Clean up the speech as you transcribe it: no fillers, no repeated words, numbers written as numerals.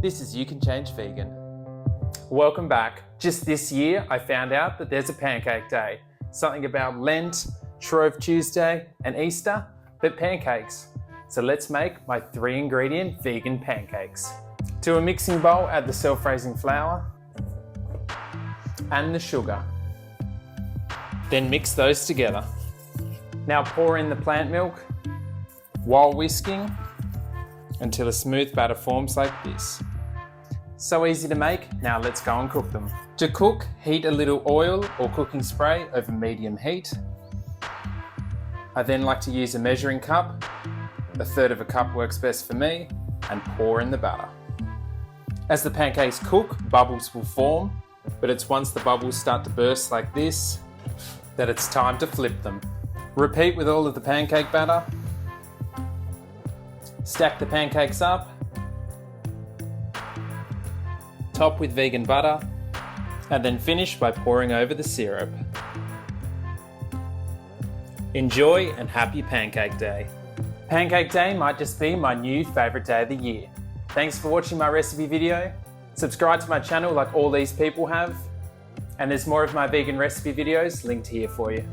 This is You Can Change Vegan. Welcome back. Just this year, I found out that there's a Pancake Day. Something about Lent, Shrove Tuesday, and Easter, but pancakes. So let's make my 3-ingredient vegan pancakes. To a mixing bowl, add the self-raising flour and the sugar. Then mix those together. Now pour in the plant milk while whisking until a smooth batter forms like this. So easy to make, now let's go and cook them. To cook, heat a little oil or cooking spray over medium heat. I then like to use a measuring cup. 1/3 of a cup works best for me, and pour in the batter. As the pancakes cook, bubbles will form, but it's once the bubbles start to burst like this that it's time to flip them. Repeat with all of the pancake batter. Stack the pancakes up. Top with vegan butter, and then finish by pouring over the syrup. Enjoy and happy Pancake Day. Pancake Day might just be my new favourite day of the year. Thanks for watching my recipe video. Subscribe to my channel like all these people have. And there's more of my vegan recipe videos linked here for you.